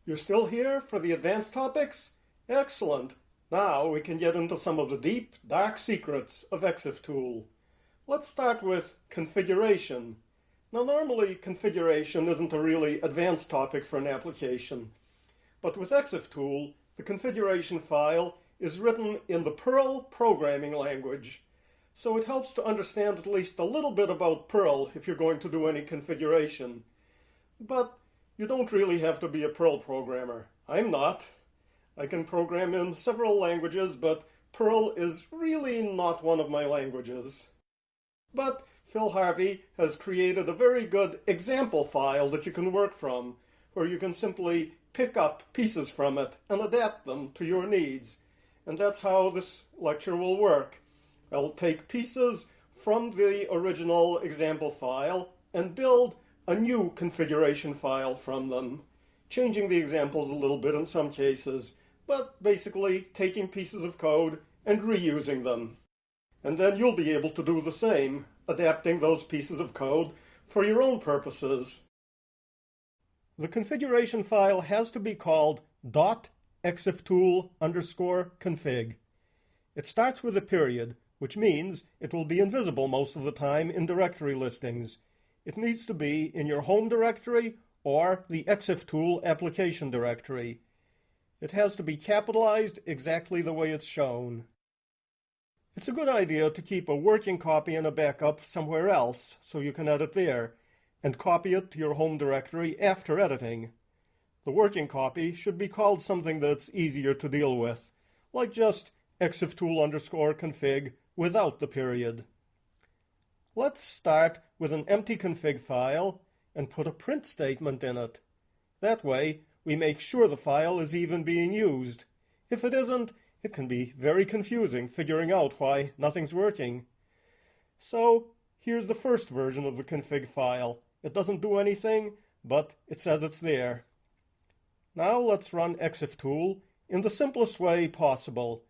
You're still here for the advanced topics? Excellent! Now we can get into some of the deep, dark secrets of ExifTool. Let's start with configuration. Now normally configuration isn't a really advanced topic for an application, but with ExifTool, the configuration file is written in the Perl programming language, so it helps to understand at least a little bit about Perl if you're going to do any configuration. But you don't really have to be a Perl programmer. I'm not. I can program in several languages, but Perl is really not one of my languages. But Phil Harvey has created a very good example file that you can work from, where you can simply pick up pieces from it and adapt them to your needs. And that's how this lecture will work. I'll take pieces from the original example file and build a new configuration file from them, changing the examples a little bit in some cases, but basically taking pieces of code and reusing them. And then you'll be able to do the same, adapting those pieces of code for your own purposes. The configuration file has to be called .exiftool_config. It starts with a period, which means it will be invisible most of the time in directory listings. It needs to be in your home directory or the ExifTool application directory. It has to be capitalized exactly the way it's shown. It's a good idea to keep a working copy and a backup somewhere else so you can edit there, and copy it to your home directory after editing. The working copy should be called something that's easier to deal with, like just exiftool_config without the period. Let's start with an empty config file and put a print statement in it. That way, we make sure the file is even being used. If it isn't, it can be very confusing figuring out why nothing's working. So, here's the first version of the config file. It doesn't do anything, but it says it's there. Now let's run ExifTool in the simplest way possible,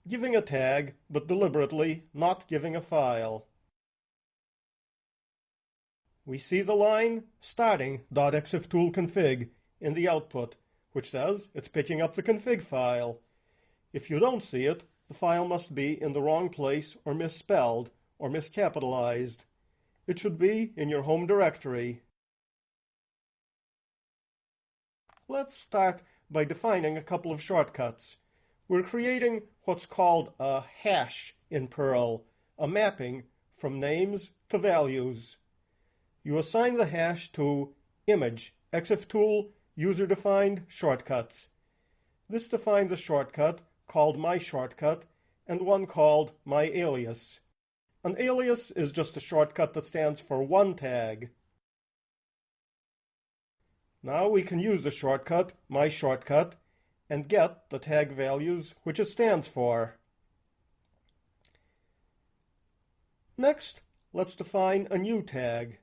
giving a tag, but deliberately not giving a file. We see the line starting .exiftool_config in the output, which says it's picking up the config file. If you don't see it, the file must be in the wrong place or misspelled or miscapitalized. It should be in your home directory. Let's start by defining a couple of shortcuts. We're creating what's called a hash in Perl, a mapping from names to values. You assign the hash to image, ExifTool, user-defined shortcuts. This defines a shortcut called myShortcut and one called myAlias. An alias is just a shortcut that stands for one tag. Now we can use the shortcut myShortcut and get the tag values which it stands for. Next, let's define a new tag.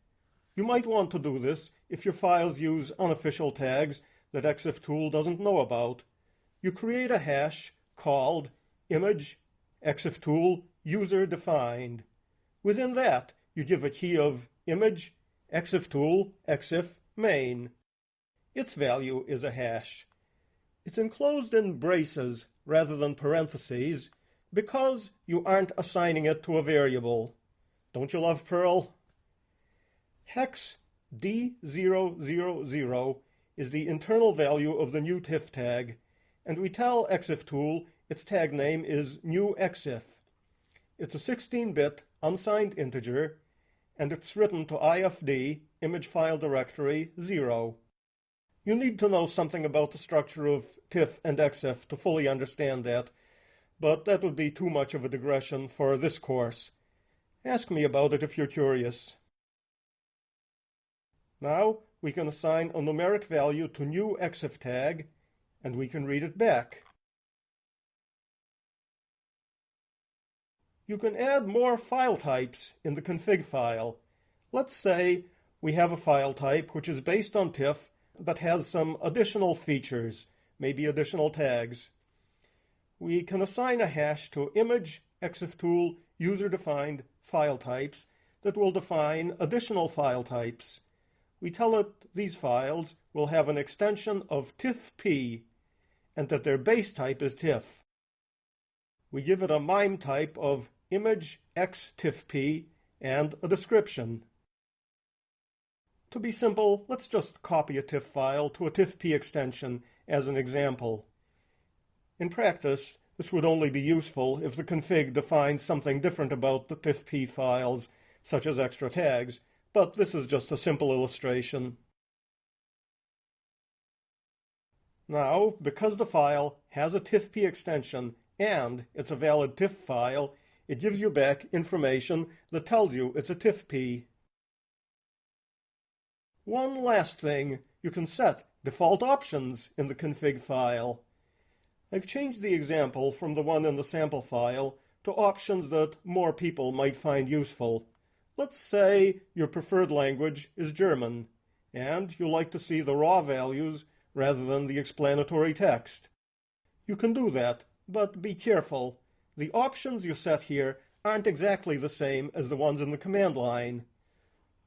You might want to do this if your files use unofficial tags that ExifTool doesn't know about. You create a hash called image ExifTool user-defined. Within that, you give a key of image ExifTool exif main. Its value is a hash. It's enclosed in braces rather than parentheses because you aren't assigning it to a variable. Don't you love Perl? Hex D000 is the internal value of the new TIFF tag, and we tell ExifTool its tag name is newExif. It's a 16-bit unsigned integer, and it's written to IFD, image file directory 0. You need to know something about the structure of TIFF and EXIF to fully understand that, but that would be too much of a digression for this course. Ask me about it if you're curious. Now we can assign a numeric value to newExif tag, and we can read it back. You can add more file types in the config file. Let's say we have a file type which is based on TIFF but has some additional features, maybe additional tags. We can assign a hash to image ExifTool user-defined file types that will define additional file types. We tell it these files will have an extension of tiff-p, and that their base type is tiff. We give it a MIME type of image x tiff-p and a description. To be simple, let's just copy a tiff file to a tiff-p extension as an example. In practice, this would only be useful if the config defines something different about the tiff-p files, such as extra tags, but this is just a simple illustration. Now, because the file has a tiff-p extension and it's a valid tiff file, it gives you back information that tells you it's a tiff-p. One last thing, you can set default options in the config file. I've changed the example from the one in the sample file to options that more people might find useful. Let's say your preferred language is German, and you like to see the raw values rather than the explanatory text. You can do that, but be careful. The options you set here aren't exactly the same as the ones in the command line.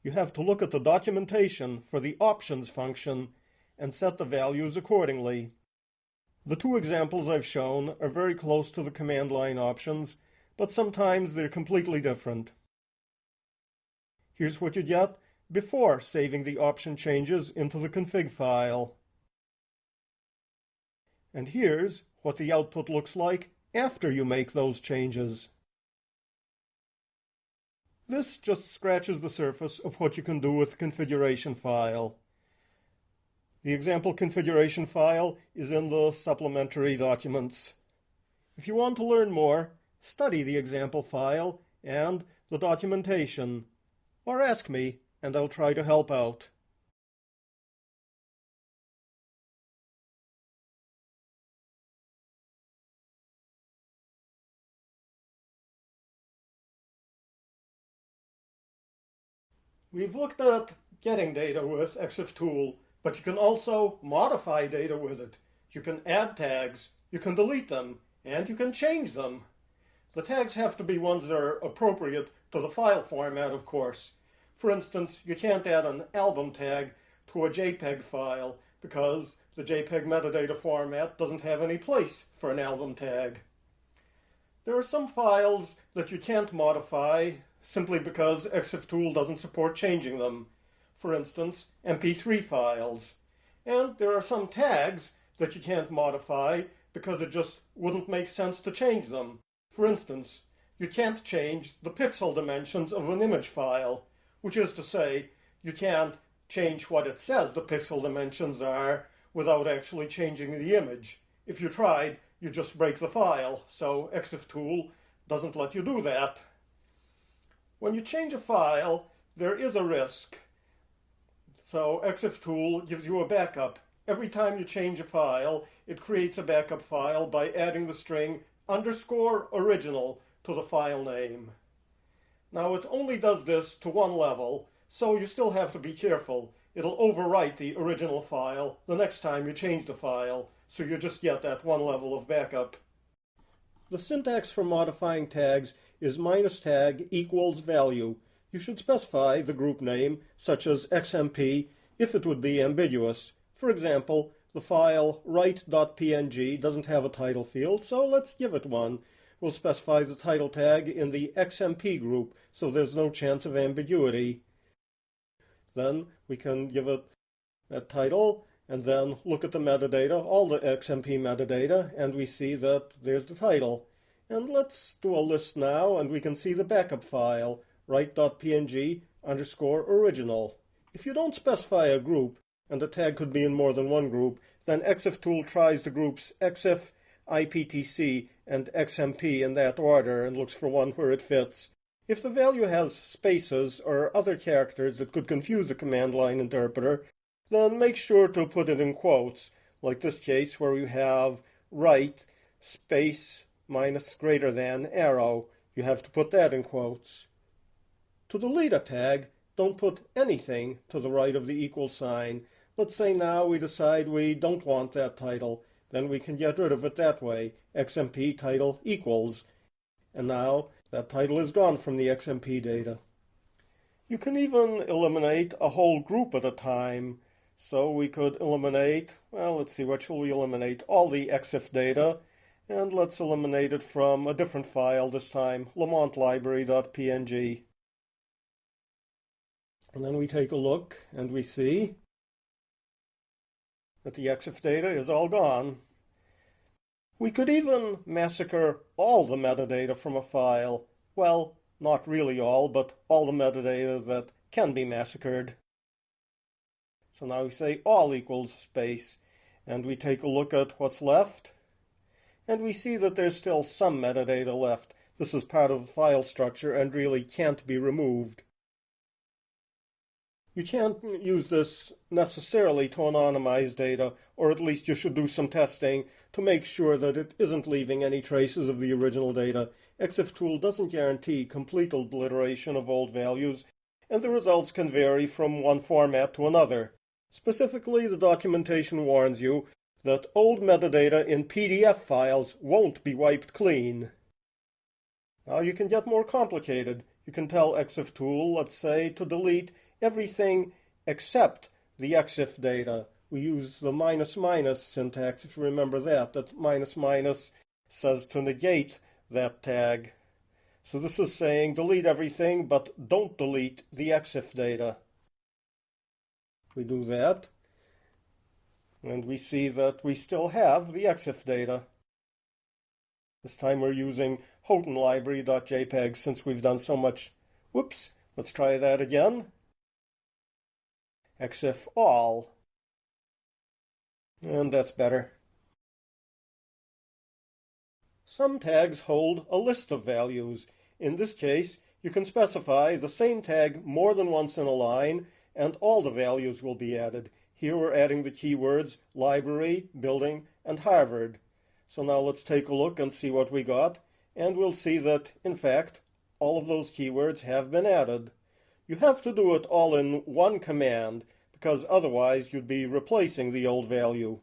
You have to look at the documentation for the options function and set the values accordingly. The two examples I've shown are very close to the command line options, but sometimes they're completely different. Here's what you get before saving the option changes into the config file. And here's what the output looks like after you make those changes. This just scratches the surface of what you can do with the configuration file. The example configuration file is in the supplementary documents. If you want to learn more, study the example file and the documentation, or ask me, and I'll try to help out. We've looked at getting data with exiftool, but you can also modify data with it. You can add tags, you can delete them, and you can change them. The tags have to be ones that are appropriate to the file format, of course. For instance, you can't add an album tag to a JPEG file because the JPEG metadata format doesn't have any place for an album tag. There are some files that you can't modify simply because exiftool doesn't support changing them. For instance, MP3 files. And there are some tags that you can't modify because it just wouldn't make sense to change them. For instance, you can't change the pixel dimensions of an image file, which is to say, you can't change what it says the pixel dimensions are without actually changing the image. If you tried, you'd just break the file, so exiftool doesn't let you do that. When you change a file, there is a risk. So exiftool gives you a backup. Every time you change a file, it creates a backup file by adding the string _original to the file name. Now it only does this to one level, so you still have to be careful. It'll overwrite the original file the next time you change the file, so you just get that one level of backup. The syntax for modifying tags is -tag equals value. You should specify the group name, such as XMP, if it would be ambiguous. For example, the file write.png doesn't have a title field, so let's give it one. We'll specify the title tag in the XMP group, so there's no chance of ambiguity. Then we can give it that title, and then look at the metadata, all the XMP metadata, and we see that there's the title. And let's do a list now, and we can see the backup file, write.png_original. If you don't specify a group, and the tag could be in more than one group, then exiftool tries the groups exif, iptc, and xmp in that order and looks for one where it fits. If the value has spaces or other characters that could confuse the command line interpreter, then make sure to put it in quotes, like this case where you have write space -> arrow. You have to put that in quotes. To delete a tag, don't put anything to the right of the equal sign. Let's say now we decide we don't want that title. Then we can get rid of it that way, XMP title equals. And now that title is gone from the XMP data. You can even eliminate a whole group at a time. So we could eliminate, well, let's see, what shall we eliminate? All the EXIF data, and let's eliminate it from a different file this time, lamontlibrary.png. And then we take a look and we see that the EXIF data is all gone. We could even massacre all the metadata from a file. Well, not really all, but all the metadata that can be massacred. So now we say all equals space, and we take a look at what's left, and we see that there's still some metadata left. This is part of the file structure and really can't be removed. You can't use this necessarily to anonymize data, or at least you should do some testing to make sure that it isn't leaving any traces of the original data. EXIFTool doesn't guarantee complete obliteration of old values, and the results can vary from one format to another. Specifically, the documentation warns you that old metadata in PDF files won't be wiped clean. Now you can get more complicated. You can tell EXIFTool, let's say, to delete everything except the EXIF data. We use the minus minus syntax, if you remember that minus minus says to negate that tag. So this is saying delete everything, but don't delete the EXIF data. We do that, and we see that we still have the EXIF data. This time we're using houghtonlibrary.jpg since we've done so much. Whoops, let's try that again. EXIF all. And that's better. Some tags hold a list of values. In this case, you can specify the same tag more than once in a line, and all the values will be added. Here we're adding the keywords library, building, and Harvard. So now let's take a look and see what we got, and we'll see that, in fact, all of those keywords have been added. You have to do it all in one command, because otherwise you'd be replacing the old value.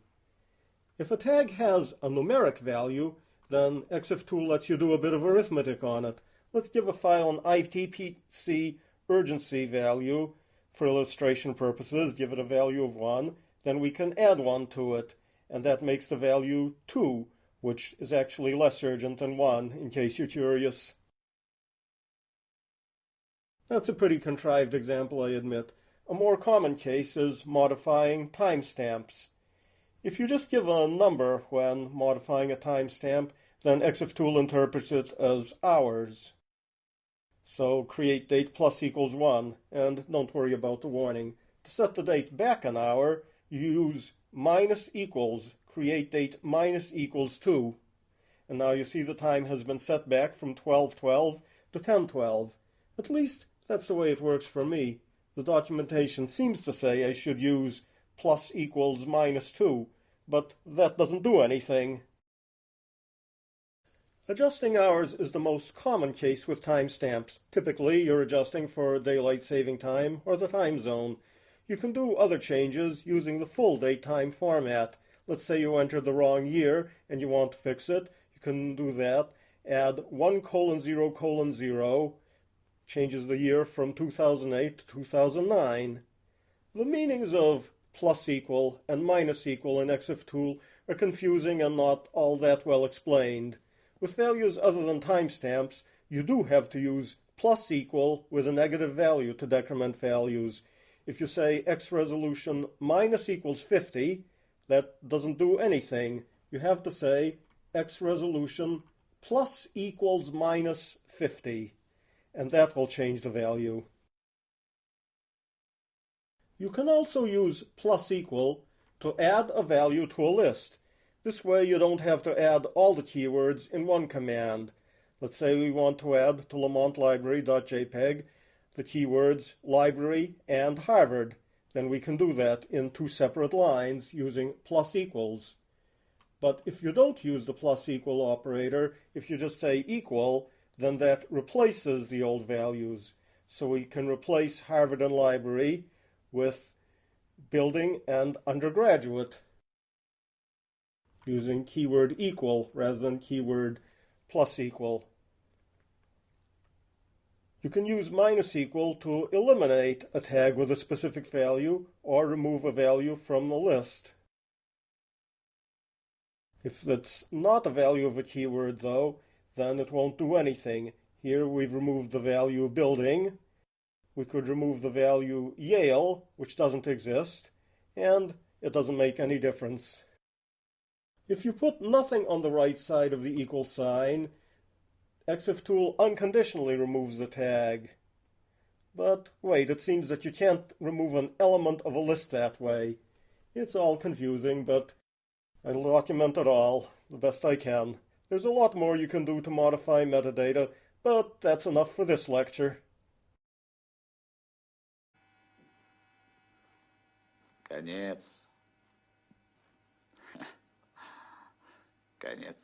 If a tag has a numeric value, then EXIFTool lets you do a bit of arithmetic on it. Let's give a file an ITPC urgency value for illustration purposes, give it a value of 1, then we can add 1 to it, and that makes the value 2, which is actually less urgent than 1, in case you're curious. That's a pretty contrived example, I admit. A more common case is modifying timestamps. If you just give a number when modifying a timestamp, then EXIFTool interprets it as hours. So create date plus equals 1, and don't worry about the warning. To set the date back an hour, you use minus equals, create date minus equals 2. And now you see the time has been set back from 12:12 to 10:12. At least that's the way it works for me. The documentation seems to say I should use plus equals minus 2, but that doesn't do anything. Adjusting hours is the most common case with timestamps. Typically, you're adjusting for daylight saving time or the time zone. You can do other changes using the full date time format. Let's say you entered the wrong year and you want to fix it. You can do that. Add 1:0:0, changes the year from 2008 to 2009. The meanings of plus equal and minus equal in EXIFTool are confusing and not all that well explained. With values other than timestamps, you do have to use plus equal with a negative value to decrement values. If you say x resolution minus equals 50, that doesn't do anything. You have to say x resolution plus equals minus 50, and that will change the value. You can also use plus equal to add a value to a list. This way you don't have to add all the keywords in one command. Let's say we want to add to lamontlibrary.jpg the keywords library and Harvard. Then we can do that in 2 separate lines using plus equals. But if you don't use the plus equal operator, if you just say equal, then that replaces the old values. So we can replace Harvard and library with building and undergraduate, using keyword equal rather than keyword plus equal. You can use -equal to eliminate a tag with a specific value or remove a value from the list. If that's not a value of a keyword, though, then it won't do anything. Here we've removed the value building. We could remove the value Yale, which doesn't exist, and it doesn't make any difference. If you put nothing on the right side of the equal sign, ExifTool unconditionally removes the tag. But wait, it seems that you can't remove an element of a list that way. It's all confusing, but I'll document it all the best I can. There's a lot more you can do to modify metadata, but that's enough for this lecture. Конец. Конец.